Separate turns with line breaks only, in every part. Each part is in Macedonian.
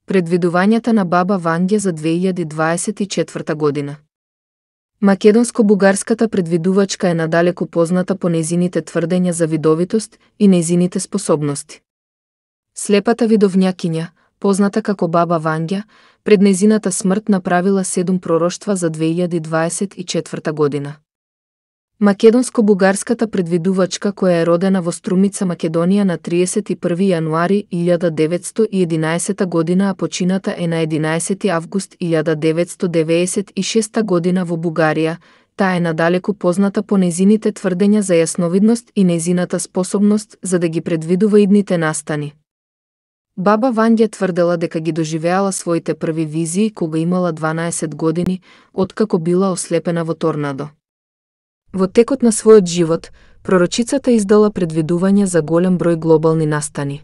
Предвидувањата на баба Вања за 2024 година. Македонско-бугарската предвидувачка е надалеку позната по нејзините тврдења за видовитост и нејзините способности. Слепата видовњакиња, позната како баба Вања, пред нејзината смрт направила 7 пророштва за 2024 година. Македонско-бугарската предвидувачка, која е родена во Струмица, Македонија на 31 јануари 1911 година, а почината е на 11 август 1996 година во Бугарија, таа е надалеку позната по нејзините тврдења за јасновидност и нејзината способност за да ги предвидува идните настани. Баба Вања тврдела дека ги доживеала своите први визии кога имала 12 години, откако била ослепена во торнадо. Во текот на својот живот, пророчицата издала предвидувања за голем број глобални настани.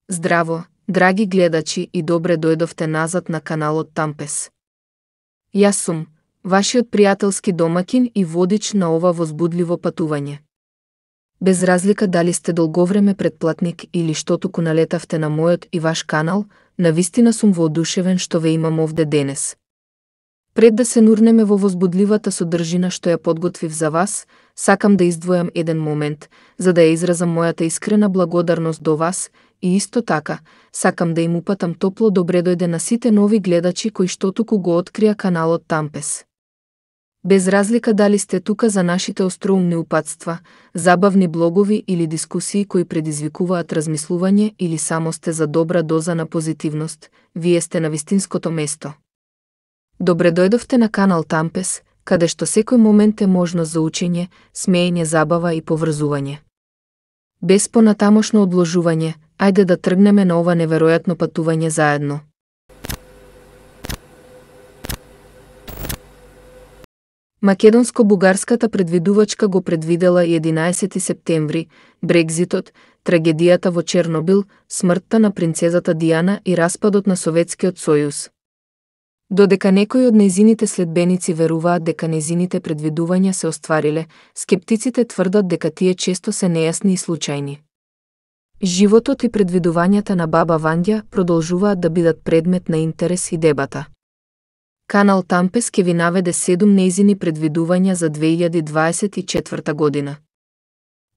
Здраво, драги гледачи, и добре дојдовте назад на каналот Тампес. Јас сум вашиот пријателски домакин и водич на ова возбудливо патување. Без разлика дали сте долговреме претплатник или што туку налетавте на мојот и ваш канал, навистина сум воодушевен што ве имам овде денес. Пред да се нурнеме во возбудливата содржина што ја подготвив за вас, сакам да издвојам еден момент, за да ја изразам мојата искрена благодарност до вас, и исто така, сакам да им упатам топло добре дојде на сите нови гледачи кои што туку го открија каналот Тампес. Без разлика дали сте тука за нашите остроумни упатства, забавни блогови или дискусии кои предизвикуваат размислување или само сте за добра доза на позитивност, вие сте на вистинското место. Добре дојдовте на канал Тампес, каде што секој момент е можност за учење, смеење, забава и поврзување. Без понатамошно одложување, ајде да тргнеме на ова неверојатно патување заедно. Македонско-бугарската предвидувачка го предвидела 11 септември, Брекзитот, трагедијата во Чернобил, смртта на принцезата Диана и распадот на Советскиот сојуз. Додека некои од нејзините следбеници веруваат дека нејзините предвидувања се оствариле, скептиците тврдат дека тие често се нејасни и случајни. Животот и предвидувањата на баба Вања продолжуваат да бидат предмет на интерес и дебата. Канал Тампес ке ви наведе 7 нејзини предвидувања за 2024 година.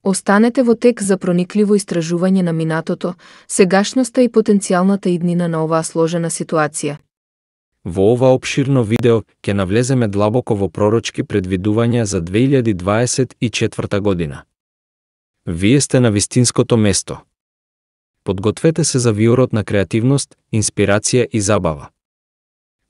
Останете во тек за проникливо истражување на минатото, сегашноста и потенцијалната иднина на оваа сложена ситуација.
Во ова опширно видео ќе навлеземе длабоко во пророчки предвидувања за 2024 година. Вие сте на вистинското место. Подгответе се за виорот на креативност, инспирација и забава.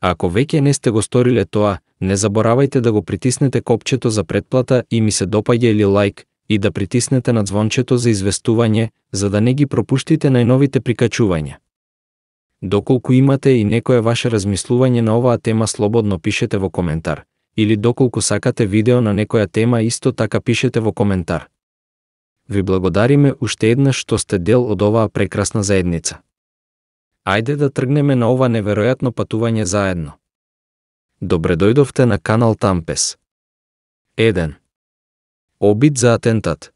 Ако веќе не сте го сториле тоа, не заборавајте да го притиснете копчето за претплата и ми се допаѓа или лайк, и да притиснете на звончето за известување, за да не ги пропуштите најновите прикачувања. Доколку имате и некое ваше размислување на оваа тема, слободно пишете во коментар, или доколку сакате видео на некоја тема, исто така пишете во коментар. Ви благодариме уште еднаш што сте дел од оваа прекрасна заедница. Ајде да тргнеме на ова неверојатно патување заедно. Добре дојдовте на канал Тампес. 1. Обид за атентат.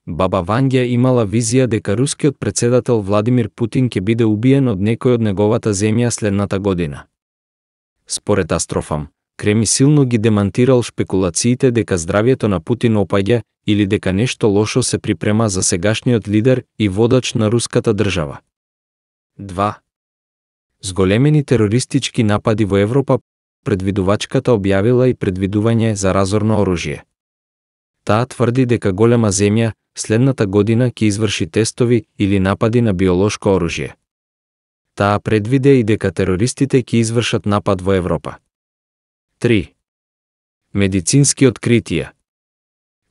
Баба Вања имала визија дека рускиот председател Владимир Путин ќе биде убиен од некој од неговата земја следната година. Според Астрофам, Креми силно ги демантирал шпекулациите дека здравието на Путин опаѓа или дека нешто лошо се припрема за сегашниот лидер и водач на руската држава. 2. Зголемени терористички напади во Европа, предвидувачката објавила и предвидување за разорно оружје. Таа тврди дека голема земја следната година ќе изврши тестови или напади на биолошко оружје. Таа предвиде и дека терористите ќе извршат напад во Европа. 3. Медицински откритија.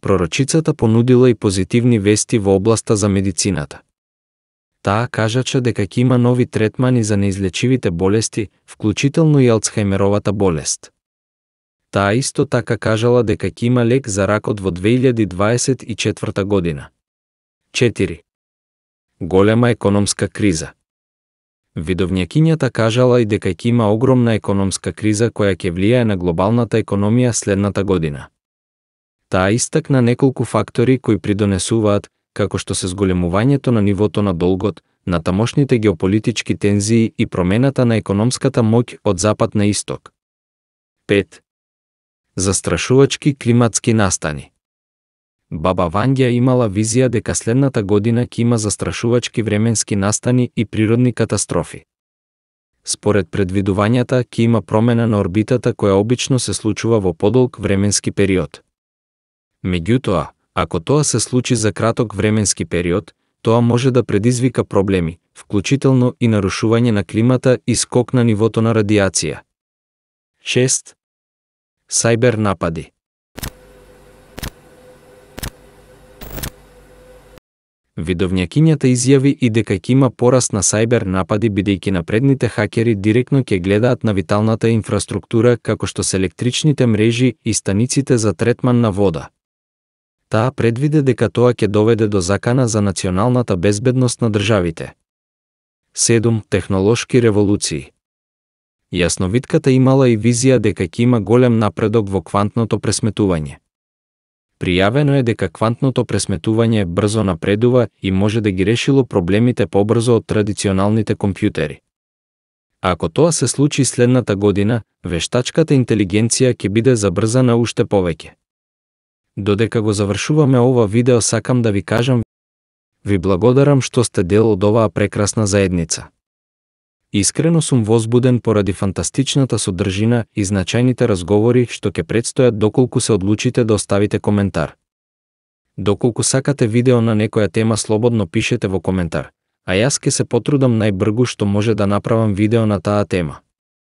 Пророчицата понудила и позитивни вести во областа за медицината. Таа кажача дека ќе има нови третмани за неизлечивите болести, вклучително и Алцхајмеровата болест. Таа исто така кажала дека ќе има лек за ракот во 2024 година. 4. Голема економска криза. Видовњакињата кажала и дека ќе има огромна економска криза која ќе влијае на глобалната економија следната година. Таа истакна неколку фактори кои придонесуваат, како што се зголемувањето на нивото на долгот, на тамошните геополитички тензии и промената на економската моќ од запад на исток. 5. Застрашувачки климатски настани. Баба Вања имала визија дека следната година ќе има застрашувачки временски настани и природни катастрофи. Според предвидувањата ќе има промена на орбитата која обично се случува во подолг временски период. Меѓутоа, ако тоа се случи за краток временски период, тоа може да предизвика проблеми, вклучително и нарушување на климата и скок на нивото на радиација. 6. Сајбер напади. Видовњакињата изјави и дека ќе има пораст на сајбер напади бидејќи напредните хакери директно ќе гледаат на виталната инфраструктура како што се електричните мрежи и станиците за третман на вода. Таа предвиде дека тоа ќе доведе до закана за националната безбедност на државите. 7. Технолошки револуции. Јасновидката имала и визија дека ќе има голем напредок во квантното пресметување. Пријавено е дека квантното пресметување брзо напредува и може да ги решило проблемите побрзо од традиционалните компјутери. Ако тоа се случи следната година, вештачката интелигенција ќе биде забрзана уште повеќе. Додека го завршуваме ова видео, сакам да ви кажам, ви благодарам што сте дел од оваа прекрасна заедница. Искрено сум возбуден поради фантастичната содржина и значајните разговори што ќе предстојат доколку се одлучите да оставите коментар. Доколку сакате видео на некоја тема, слободно пишете во коментар, а јас ќе се потрудам најбргу што може да направам видео на таа тема.